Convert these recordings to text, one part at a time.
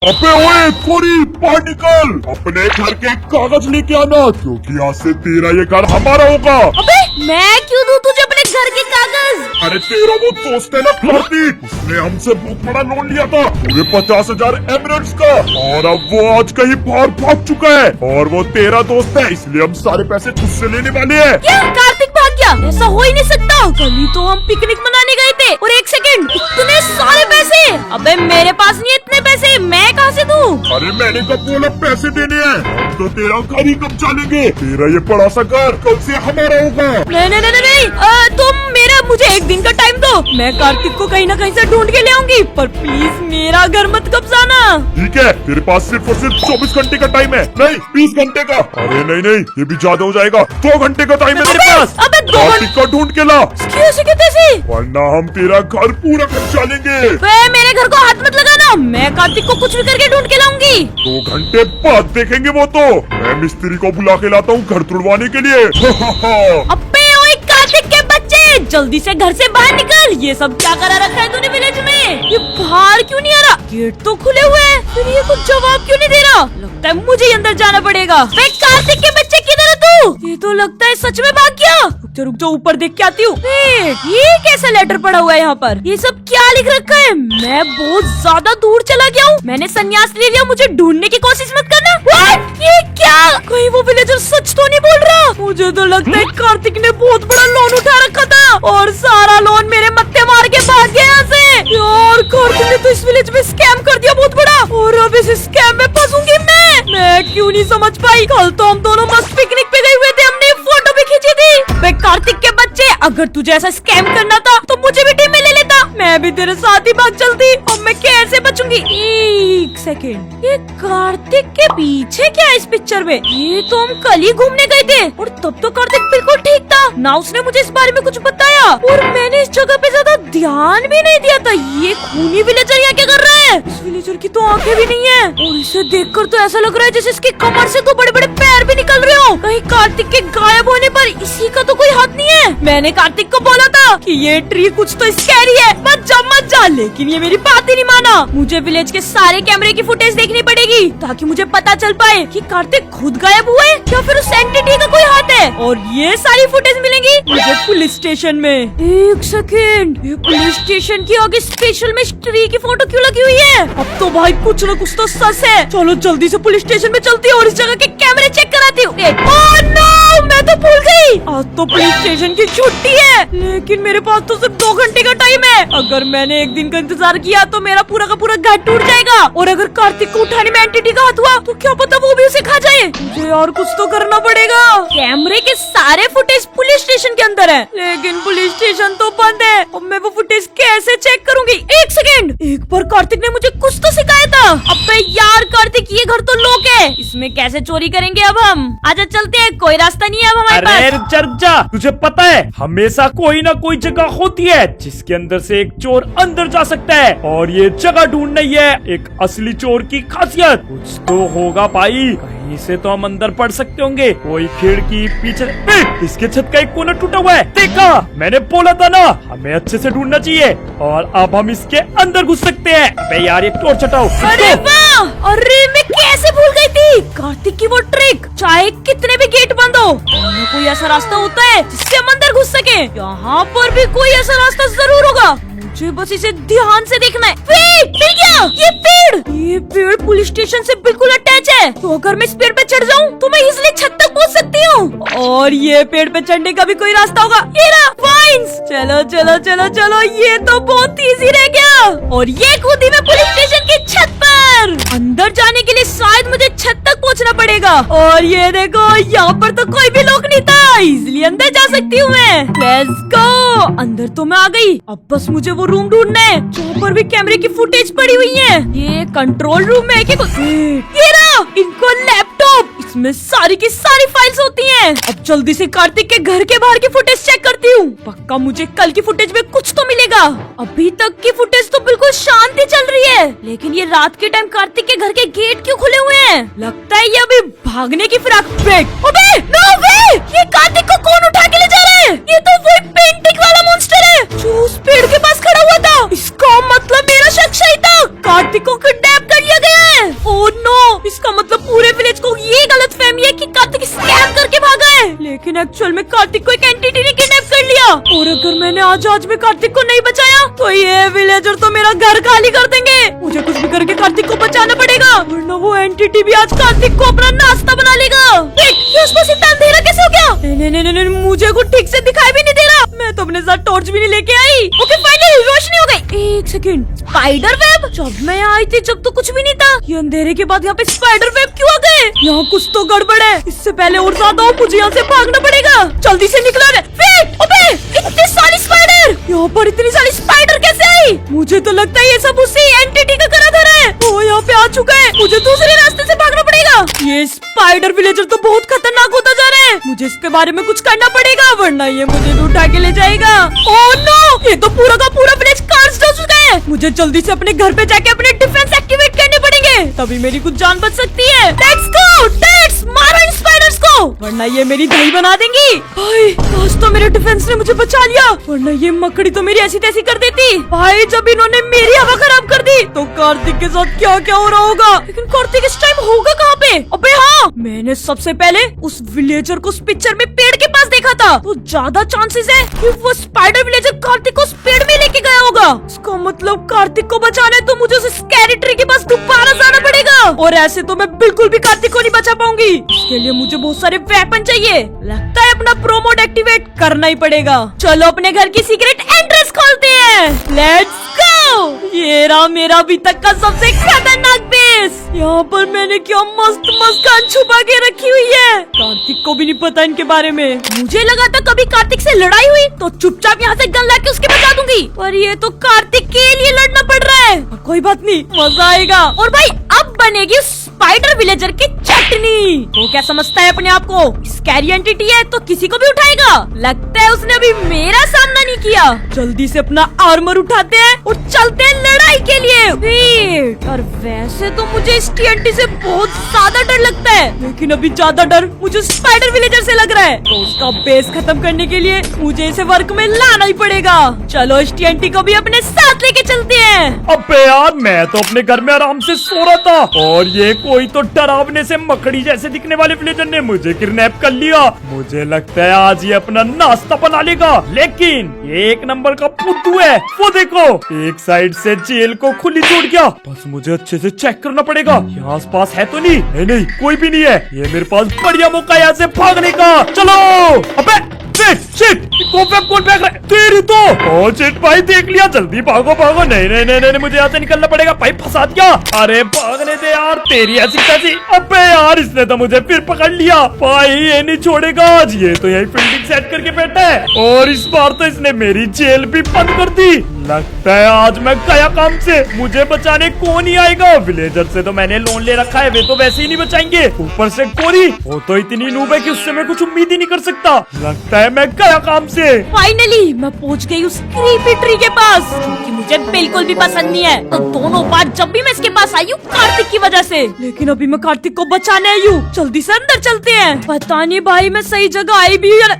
अबे ओए थोड़ी बाहर निकल, अपने घर के कागज लेके आना, क्योंकि आज से तेरा ये घर हमारा होगा। अबे मैं क्यों दूं तुझे अपने घर के कागज? अरे तेरा वो दोस्त है ना कार्तिक, उसने हमसे बहुत बड़ा लोन लिया था पूरे 50,000 एमरेट्स का, और अब वो आज कहीं बाहर भाग चुका है, और वो तेरा दोस्त है, इसलिए हम सारे पैसे तुझसे लेने वाले हैं। क्या कार्तिक भाग गया? ऐसा हो ही नहीं सकता। कल ही तो हम पिकनिक मनाने गए थे, और एक सेकंड, इतने सारे पैसे? अबे मेरे पास नहीं है इतने पैसे, मैं कहाँ से दूं? अरे मैंने कब बोला पैसे देने हैं? हम तो तेरा घर ही कब्जा लेंगे, तेरा ये बड़ा सा घर कल से हमारा होगा। नहीं नहीं नहीं नहीं, तुम मुझे एक दिन का टाइम दो, मैं कार्तिक को कहीं ना कहीं से ढूंढ के ले आऊंगी, पर प्लीज मेरा घर मत कब्जाना। ठीक है, तेरे पास सिर्फ और सिर्फ 24 घंटे का टाइम है, नहीं 20 घंटे का। अरे नहीं नहीं, ये भी ज्यादा हो जाएगा, 2 घंटे का टाइम है तेरे पास। अबे 2 कार्तिक को ढूंढ के ला, कैसे? वरना हम तेरा घर पूरा कब्जा लेंगे। मेरे घर को हाथ मत लगाना, मैं कार्तिक को कुछ भी करके ढूंढ के लाऊंगी। 2 घंटे बाद देखेंगे वो तो, मैं मिस्त्री को बुला के लाता हूँ घर तुड़वाने के लिए। अबे ओए कार्तिक के बच्चे, जल्दी से घर से बाहर निकल। ये सब क्या करा रखा है तूने विलेज में? ये बाहर क्यों नहीं आ रहा? गेट तो खुले हुए हैं, फिर ये कुछ जवाब क्यों नहीं दे रहा? लगता है मुझे ही अंदर जाना पड़ेगा। कार्तिक के बच्चे किधर है तू? ये तो लगता है सच में भाग गया। रुक जा ऊपर देख के आती हूँ। ये कैसा लेटर पड़ा हुआ है यहाँ पर? ये सब क्या लिख रखा है? मैं बहुत ज्यादा दूर चला गया हूँ, मैंने संन्यास ले लिया, मुझे ढूंढने की कोशिश मत करना। What? ये क्या? कहीं वो विलेजर सच तो नहीं बोल रहा? मुझे तो लगता है कार्तिक ने बहुत बड़ा लोन उठा रखा था, और सारा लोन मेरे मत्थे मार के भाग गया यहाँ से। यार कार्तिक ने तो इस विलेज में स्कैम कर दिया बहुत बड़ा, और अब इस स्कैम में फंसूंगी मैं क्यों नहीं समझ पाई? कल तो हम दोनों मस्त पिकनिक पे गए हुए थे, हमने फोटो भी खींची थी। बे कार्तिक के बच्चे, अगर तुझे ऐसा स्कैम करना था तो मुझे भी टीम में ले लेता, मैं भी तेरे साथ ही भाग चलती। अब मैं कैसे बचूंगी? एक सेकेंड, ये कार्तिक के पीछे क्या है इस पिक्चर में? ये तो हम कल ही घूमने गए थे, और तब तो कार्तिक बिल्कुल ठीक था ना, उसने मुझे इस बारे में कुछ बताया, और मैंने इस जगह पे ज्यादा ध्यान भी नहीं दिया था। ये खूनी विलेजर यहाँ क्या कर रहा है? इस विलेजर की तो आंखें भी नहीं है, और इसे देखकर तो ऐसा लग रहा है जैसे इसकी कमर से 2 बड़े बड़े पैर भी निकल रहे हो। कहीं कार्तिक के गायब होने पर इसी का तो कोई हाथ नहीं है? मैंने कार्तिक को बोला था कि ये ट्री कुछ तो स्कैरी है, मत जा, लेकिन ये मेरी बात ही नहीं माना। मुझे विलेज के सारे कैमरे की फुटेज देखनी पड़ेगी, ताकि मुझे पता चल पाए कि कार्तिक खुद गायब हुए या फिर उस एंटिटी का कोई हाथ है, और ये सारी फुटेज मिलेंगी मुझे पुलिस स्टेशन में। एक सेकेंड, ये पुलिस स्टेशन की आगे स्पेशल में ट्री की फोटो क्यों लगी हुई है? अब तो भाई कुछ न कुछ तो सच है। चलो जल्दी से पुलिस स्टेशन में चलती हूँ और इस जगह के कैमरे चेक कराती हूँ। मैं तो भूल गई, आज तो पुलिस स्टेशन की छुट्टी है, लेकिन मेरे पास तो सिर्फ 2 घंटे का टाइम है। अगर मैंने एक दिन का इंतजार किया तो मेरा पूरा का पूरा घर टूट जाएगा, और अगर कार्तिक को उठाने में एंटिटी का हाथ हुआ तो क्या पता वो भी उसे खा जाए। मुझे और कुछ तो करना पड़ेगा। कैमरे के सारे फुटेज पुलिस स्टेशन के अंदर है, लेकिन पुलिस स्टेशन तो बंद है। अब मैं वो फुटेज कैसे चेक करूंगी? एक सेकेंड, एक बार कार्तिक ने मुझे कुछ तो सिखाया था। अबे यार कार्तिक, ये घर तो लॉक है, इसमें कैसे चोरी करेंगे अब हम? आजा चलते हैं, कोई रास्ता नहीं है अब हमारे पास। अरे रुक जा, तुझे पता है हमेशा कोई ना कोई जगह होती है जिसके अंदर से एक चोर अंदर जा सकता है, और ये जगह ढूंढना ही है एक असली चोर की खासियत। कुछ तो होगा भाई, कहीं से तो हम अंदर पड़ सकते होंगे। कोई खिड़की पीछे, इसके छत का एक कोना टूटा हुआ है, देखा? मैंने बोला था ना, हमें अच्छे से ढूंढना चाहिए, और अब हम इसके अंदर घुस सकते हैं। अबे यार ये टॉर्च हटाओ। अरे वाह, अरे मैं कैसे भूल गई थी कार्तिक की वो ट्रिक। चाहे कितने भी गेट बंद हो, कोई ऐसा रास्ता होता है जिससे हम अंदर घुस सके। यहाँ पर भी कोई ऐसा रास्ता जरूर होगा, मुझे बस इसे ध्यान से देखना है। मिल गया, ये पेड़ पुलिस स्टेशन से बिल्कुल अटैच है, तो अगर मैं इस पेड़ पे चढ़ जाऊँ तो मैं इजिली छत तक पहुँच सकती हूँ, और ये पेड़ पे चढ़ने का भी कोई रास्ता होगा। ये रहा वाइन्स। चलो चलो चलो चलो, ये तो बहुत इजी रह गया, और ये कूदी मैं पुलिस स्टेशन की छत पर। अंदर जाने के लिए शायद मुझे छत तक पहुँचना पड़ेगा, और ये देखो यहाँ पर तो कोई भी लोग नहीं था, इजिली अंदर जा सकती हूँ मैं। लेट्स गो, अंदर तो मैं आ गई, अब बस मुझे वो रूम ढूंढना है जहाँ पर भी कैमरे की फुटेज पड़ी हुई है। ये कंट्रोल रूम में क्या? ये रहा, इनको लैपटॉप, इसमें सारी की सारी फाइल्स होती हैं। अब जल्दी से कार्तिक के घर के बाहर की फुटेज चेक करती हूँ, पक्का मुझे कल की फुटेज में कुछ तो मिलेगा। अभी तक की फुटेज तो बिल्कुल शांति चल रही है, लेकिन ये रात के टाइम कार्तिक के घर के गेट क्यों खुले हुए हैं? लगता है ये अभी भागने की फिराक। अबे नो वे, ये कार्तिक को कौन उठा के ले जा रहा है? ये तो वही पेंटिंग वाला मॉन्स्टर है जो उस पेड़ के पास खड़ा हुआ था। इसका मतलब मेरा शक सही था, कार्तिक को किडनैप कर लिया गया है। मैंने एक्चुअल में कार्तिक को एक एंटिटी ने किडनैप कर लिया, और अगर मैंने आज में कार्तिक को नहीं बचाया तो ये विलेजर तो मेरा घर खाली कर देंगे। मुझे कुछ भी करके कार्तिक को बचाना पड़ेगा, वरना वो एंटिटी भी आज कार्तिक को अपना नाश्ता बना लेगा। ये उसको इतना अंधेरा कैसे हो गया? नहीं, मुझे कुछ ठीक से दिखाई भी नहीं दे रहा। मैं तो अपने साथ टॉर्च भी नहीं लेके आई। ओके फाइनली रोशनी हो गई। एक सेकंड, स्पाइडर वेब? जब मैं आई थी जब तो कुछ भी नहीं था, ये अंधेरे के बाद यहाँ पे स्पाइडर वेब क्यों आ गए? यहाँ कुछ तो गड़बड़ है। इससे पहले और ज्यादा हो, मुझे यहाँ से भागना पड़ेगा। जल्दी से निकला रे। अबे इतनी सारी स्पाइडर, यहाँ पर इतनी सारी स्पाइडर कैसे आई? मुझे तो लगता है ये सब उसी एंटिटी का करा धरा है। वो यहाँ पे आ चुका है, मुझे दूसरे रास्ते से भागना पड़ेगा। ये स्पाइडर विलेजर तो बहुत खतरनाक होता जा रहा है, मुझे इसके बारे में कुछ करना पड़ेगा, वरना ये मुझे भी उठा के ले जाएगा। ओह नो, ये तो पूरा का पूरा विलेज कार्स हो चुका है। मुझे जल्दी से अपने घर पे जाके अपने डिफेंस एक्टिवेट करने पड़ेंगे, तभी मेरी कुछ जान बच सकती है। लेट्स गो, लेट्स मारो इन स्पाइडर्स को, वरना ये मेरी दही बना देंगी। भाई आज तो मेरे डिफेंस ने मुझे बचा लिया, वरना ये मकड़ी तो मेरी ऐसी तैसी कर देती। भाई जब इन्होंने मेरी हवा खराब कर दी तो कार्तिक के साथ क्या क्या हो रहा होगा। लेकिन कार्तिक इस टाइम होगा कहाँ पे? अबे हाँ, मैंने सबसे पहले उस विलेजर को उस पिक्चर में पेड़ के पास देखा था, तो ज्यादा चांसेस है कि वो स्पाइडर विलेजर कार्तिक को उस पेड़ में लेके गया होगा। इसका मतलब कार्तिक को बचाना है तो मुझे उस स्कैरी ट्री के पास दोबारा जाना पड़ेगा, और ऐसे तो मैं बिल्कुल भी कार्तिक को नहीं बचा पाऊंगी। इसके लिए मुझे बहुत सारे वेपन चाहिए। लगता है अपना प्रो मोड एक्टिवेट करना ही पड़ेगा। चलो अपने घर की सीक्रेट एंट्रेंस खोलते हैं। Let's go. ये रहा मेरा अभी तक का सबसे खतरनाक बेस। यहाँ पर मैंने क्या मस्त मस्त गन छुपा के रखी हुई है, कार्तिक को भी नहीं पता इनके बारे में। मुझे लगा था कभी कार्तिक से लड़ाई हुई तो चुपचाप यहाँ से गन लाके उसके बचा दूंगी, पर ये तो कार्तिक के लिए लड़ना पड़ रहा है। कोई बात नहीं, मजा आएगा। और भाई अब बनेगी स्पाइडर विलेजर की चटनी। वो क्या समझता है अपने आप को, स्कैरी एंटिटी है तो किसी को भी उठाएगा। लगता है उसने अभी मेरा सामना नहीं किया। जल्दी से अपना आर्मर उठाते हैं और चलते हैं लड़ाई के लिए। वेट, और वैसे तो मुझे इस टीएनटी से बहुत ज्यादा डर लगता है, लेकिन अभी ज्यादा डर मुझे स्पाइडर विलेजर से लग रहा है, तो उसका बेस खत्म करने के लिए मुझे इसे वर्क में लाना ही पड़ेगा। चलो इस टीएनटी को भी अपने साथ लेके चलते हैं। अबे यार, मैं तो अपने घर में आराम से सो रहा था और ये कोई तो डरावने से मकड़ी जैसे दिखने वाले विलेजर ने मुझे किडनैप कर लिया। मुझे लगता है आज ये अपना नाश्ता बना लेगा, लेकिन ये एक नंबर का फुद्दू है। वो देखो, एक साइड से जेल को खुली छोड़ गया। बस मुझे अच्छे से चेक करना पड़ेगा, यहाँ आस पास है तो नहीं। नहीं, कोई भी नहीं है। ये मेरे पास बढ़िया मौका है यहाँ से भागने का। चलो। अबे शिट, कौन फेंक रहा है? तेरी तो। ओ शिट भाई, देख लिया, जल्दी भागो भागो। नहीं, मुझे यहाँ से निकलना पड़ेगा। भाई फंसा दिया। अरे भागने दे यार, तेरी ऐसी कैसी। अबे यार, इसने तो मुझे फिर पकड़ लिया। भाई ये नहीं छोड़ेगा आज, ये तो यही फील्डिंग सेट करके बैठा है, और इस बार तो इसने मेरी जेल भी बंद कर दी। लगता है आज मैं गया काम से, मुझे बचाने कौन ही आएगा। विलेजर से तो मैंने लोन ले रखा है, वे तो वैसे ही नहीं बचाएंगे। ऊपर से कोरी, वो तो इतनी नूब है कि उससे मैं कुछ उम्मीद ही नहीं कर सकता। लगता है मैं गया काम से। फाइनली मैं पहुंच गई उस क्रीपी ट्री के पास, जो कि मुझे बिल्कुल भी पसंद नहीं है। तो दोनों बार जब भी मैं इसके पास आई हूँ कार्तिक की वजह से, लेकिन अभी मैं कार्तिक को बचाने आई हूँ। जल्दी से अंदर चलते हैं। पता नहीं भाई मैं सही जगह आई भी हूँ।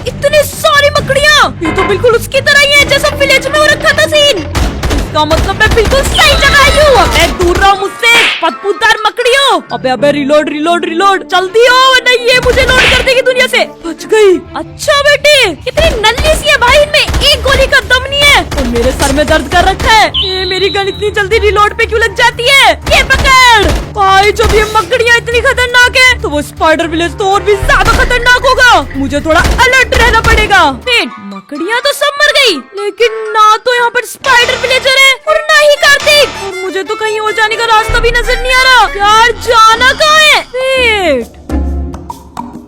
इतनी सारी मकड़ियाँ, ये तो बिल्कुल उसकी तरह ही है जैसा विलेज में हो रखा था सीन। इसका मतलब मैं बिल्कुल सही जगह आई हूँ। अबे दूर रहो मुझसे पतपूदार मकड़ियों। अबे रिलोड, जल्दी हो, वरना ये मुझे लोड कर देगी दुनिया से। बच गई। अच्छा बेटे, कितनी नन्ही सी है भाई, इनमें एक गोली का दम नहीं है, और मेरे सर में दर्द कर रखा है। ये मेरी गन इतनी जल्दी रिलोड पे क्यों लग जाती है? ये पकड़ भाई, जब ये मकड़ियाँ इतनी खतरनाक है तो वो स्पाइडर विलेज तो और भी ज्यादा खतरनाक होगा। मुझे थोड़ा अलर्ट रहना पड़ेगा। मकड़ियाँ तो सब मर गई, लेकिन ना तो यहाँ पर स्पाइडर विलेजर है और ना ही कार्तिक, और मुझे तो कहीं और जाने का रास्ता भी नजर नहीं आ रहा। यार जाना कहाँ है? वेट,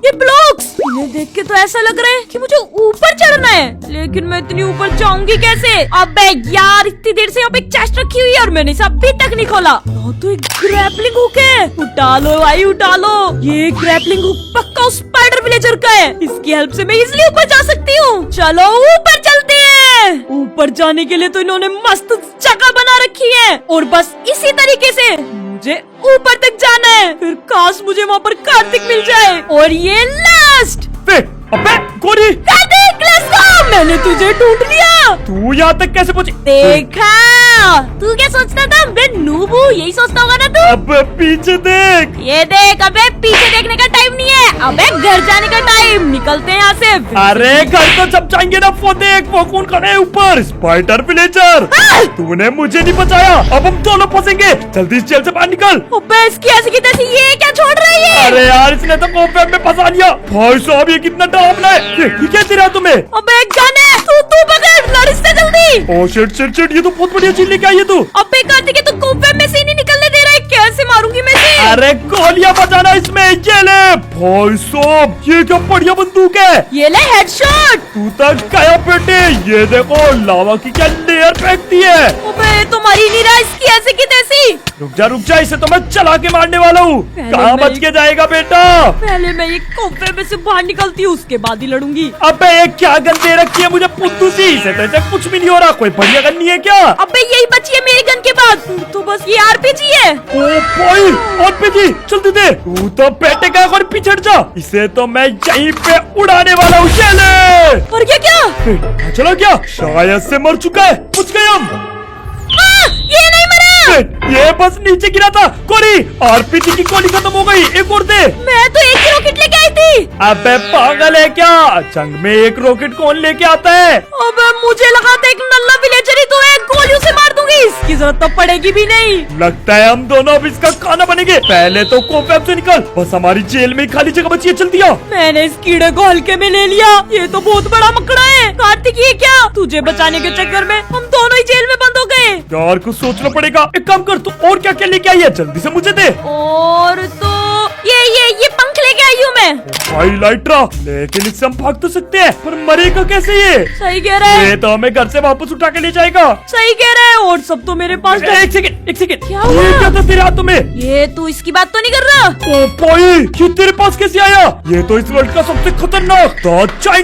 ये ब्लॉक्स, इन्हें देख के तो ऐसा लग रहा है कि मुझे ऊपर चढ़ना है, लेकिन मैं इतनी ऊपर जाऊंगी कैसे? अबे यार, इतनी देर से यहाँ पे एक चेस्ट रखी हुई है और मैंने इसे अभी तक नहीं खोला। तो एक ग्रैपलिंग हुक है, उठा लो भाई उठा लो। ये ग्रैपलिंग हुक पक्का उस स्पाइडर विलेजर का है, इसकी हेल्प से मैं इजिली ऊपर जा सकती हूँ। चलो ऊपर चलते हैं। ऊपर जाने के लिए तो इन्होंने मस्त जगह बना रखी है, और बस इसी तरीके से मुझे ऊपर तक जाना है। फिर काश मुझे वहाँ पर कार्तिक मिल जाए। और ये लास्ट। अबे गोरी, कार्तिक नेकलेस का। मैंने तुझे ढूंढ लिया। तू यहाँ तक कैसे पहुँची? देखा, तू क्या सोचता था मैं नूब हूँ, यही सोचता होगा ना तू। अब पीछे देख। ये देख, अबे पीछे देखने का टाइम नहीं है, अबे घर जाने का टाइम। निकलते हैं यहाँ से। अरे घर तो जब जाएंगे ना, वो देख वो कौन खड़े है ऊपर, स्पाइडर विलेजर। हाँ! तूने मुझे नहीं बचाया, अब हम दोनों फंसेंगे। जल्दी इस जेल से बाहर निकल। अबे इसकी ऐसी की तैसी ये क्या छोड़ रही है? अरे यार, इसने तो कोफे में फंसा लिया। भाई साहब, ये कितना डरावना है। ये क्या दे रहा है तुम्हें? अबे एक गन है, तू पकड़, लड़ इससे जल्दी। ओ शिट शिट शिट, ये तो बहुत बढ़िया चीज लेके आई है तू। अबे कार्तिक, तू कोफे में से ही नहीं निकलने दे रहा है, कैसे मारूंगी मैं इसे? अरे गोलियां बजाना इसमें, ये ले। भाई साहब, ये क्या बढ़िया बंदूक है। ये ले हेडशॉट। तू तक गया बेटे, ये देखो लावा की क्या लेयर फेंकती है। अबे तुम्हारी नहीं रहा इसकी ऐसे की तैसी। रुक जा, इसे तो मैं चला के मारने वाला हूँ। पहले कहाँ मैं बच के जाएगा बेटा? पहले मैं ये कोफे में से बाहर निकलती हूँ, उसके बाद ही लड़ूंगी। अबे ये क्या गन दे रखी है मुझे पुत्तू सी, इसे तो ऐसे कुछ भी नहीं हो रहा। कोई बढ़िया गन नहीं है क्या? अबे यही बची है मेरी गन के बाद, तो बस ये आरपीजी है। ओ भाई, आरपीजी जल्दी दे। तू तो बेटे का और पीछे जा, इसे तो मैं यहीं पे उड़ाने वाला हूँ। ये ले। और क्या? चलो क्या, शायद से मर चुका है। पूछ गए हम। ये नहीं मरा। ये बस नीचे गिरा था। कोरी, आरपीजी की गोली खत्म हो गई, एक और दे। मैं तो एक ही रॉकेट लेके आई थी। अबे पागल है क्या, जंग में एक रॉकेट कौन लेके आता है? अबे मुझे लगा था एक नल्ला विलेजर ही तो है, गोलियों से मार दूंगी, इसकी जरूरत तो पड़ेगी भी नहीं। लगता है हम दोनों अब इसका खाना बनेंगे। पहले तो कोफैब से निकल, बस हमारी जेल में खाली जगह बची है। चल दिया। मैंने इस कीड़े को हल्के में ले लिया, ये तो बहुत बड़ा मकड़ा है। कार्तिक, ये क्या? तुझे बचाने के चक्कर में हम दोनों ही जेल में बंद हो गए। यार कुछ सोचना पड़ेगा। एक काम कर, तू और क्या क्या लेके आई है, जल्दी से मुझे दे। और तो ये पंख लेके आई हूँ मैं। भाई लाइट्रा, लेकिन इससे हम भाग तो सकते हैं, पर मरेगा कैसे ये? सही कह रहा है, ये तो हमें घर से वापस उठा के ले जाएगा। सही कह रहा है। और सब तो मेरे पास एक सेकंड, क्या हुआ? ये क्या था तेरे हाथों में? ये तू इसकी बात तो नहीं कर रहा? ओ भाई, ये तेरे पास कैसे आया? ये तो इस वर्ल्ड का सबसे खतरनाक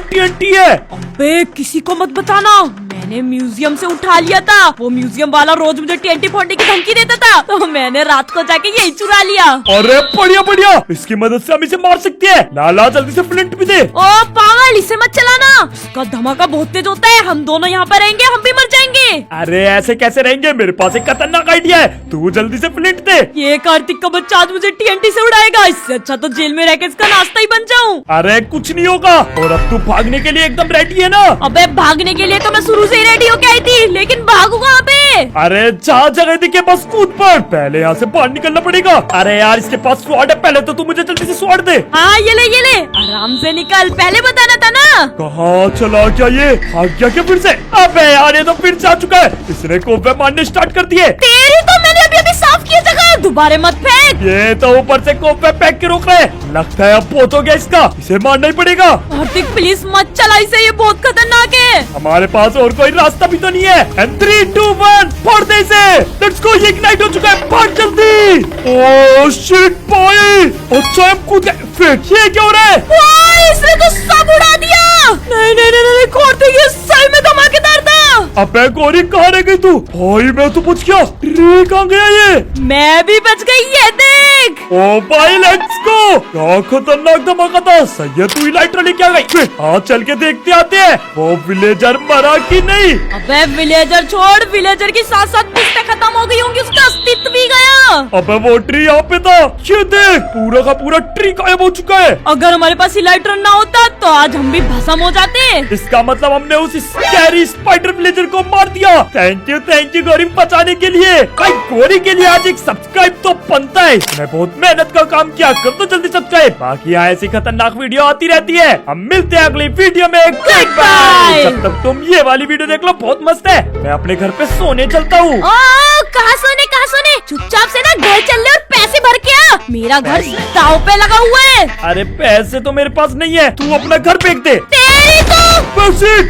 TNT है। अबे किसी को मत बताना, मैंने म्यूजियम से उठा लिया था। वो म्यूजियम वाला रोज मुझे TNT फोड़ने की धमकी देता था, तो मैंने रात को जाके यही चुरा लिया। अरे बढ़िया, इसकी मदद से हम इसे मार सकते हैं। लाला जल्दी से फ्लिंट भी दे। ओ पागल, इसे मत चलाना, इसका धमाका बहुत तेज होता है। हम दोनों यहाँ पर रहेंगे, हम भी मर जाएंगे। अरे ऐसे कैसे रहेंगे, मेरे पास एक खतरनाक आइडिया है। तू जल्दी से फ्लिंट दे। ये कार्तिक का बच्चा आज मुझे TNT से उड़ाएगा, इससे अच्छा तो जेल में रहकर इसका नाश्ता ही बन जाऊं। अरे कुछ नहीं होगा। और अब तू भागने के लिए एकदम रेडी है ना? अबे भागने के लिए तो मैं शुरू से ही रेडी होके आई थी, लेकिन भागू कहाँ पे? अरे जहाँ जगह दिखे बस कूद पड़, पहले यहाँ से बाहर निकलना पड़ेगा। अरे यार, इसके पास स्वॉर्ड है, पहले तो तू मुझे जल्दी से स्वॉर्ड दे। हाँ ये ले, आराम से निकल, पहले बताना था ना। कहाँ चला क्या ये? भाग गया क्या फिर से? अबे यार, ये तो फिर से आ चुका है। इसने कोफे मारने स्टार्ट कर दिए। तेरी तो मैंने अभी साफ किया जगह, दोबारा मत फेंक। ये तो ऊपर से कोफे फेंक के रोक रहे हैं। लगता है अब बहुत हो गया इसका, इसे मारना ही पड़ेगा। कार्तिक प्लीज मत चला इसे, ये बहुत खतरनाक है। हमारे पास और कोई रास्ता भी तो नहीं है। 3, 2, 1 फोड़ दे इसे। लेट्स गो, ये इग्नाइट हो चुका है, भाग जल्दी। ओह शिट भाई, अच्छा हम कूद गए। फिर ये क्या हो रहा है? वाह, इसने तो सब उड़ा दिया। नहीं, कार्तिक ये सही में धमाकेदार था। अबे गोरी, कहाँ रह गई तू? भाई मैं तो बच गया, रे कहाँ गया ये? मैं भी बच गई, ये देख। ओ भाई लेट्स गो, क्या खतरनाक धमाका था। सही है, तू ही लाइटर लेके आ गई। हाँ चल के देखते आते हैं वो विलेजर मरा कि नहीं। अबे विलेजर छोड़, विलेजर की साथ साथ पुश्तें खत्म हो गई होंगी, उसका अस्तित्व भी गया। अबे वो ट्री यहाँ पे था, ये देख पूरा का पूरा ट्री गायब हो चुका है। अगर हमारे पास ये लाइटर ना होता तो आज हम भी भस्म हो जाते। इसका मतलब हमने उस स्कैरी स्पाइडर विलेजर को मार दिया। थैंक यू गौरी बचाने के लिए। भाई गौरी के लिए आज एक सब्सक्राइब तो बनता है, इसने बहुत मेहनत का काम किया। कर तो जल्दी सब्सक्राइब, बाकी यहाँ ऐसी खतरनाक वीडियो आती रहती है। हम मिलते हैं अगली वीडियो में। Good bye. जब तक तुम ये वाली वीडियो देख लो, बहुत मस्त है। मैं अपने घर पे सोने चलता हूँ। कहाँ सोने? चुपचाप से ना घर चल ले और पैसे भर के आ, मेरा घर दाव पे लगा हुआ है। अरे पैसे तो मेरे पास नहीं है, तू अपना घर फेंक दे। तेरी तो पैसे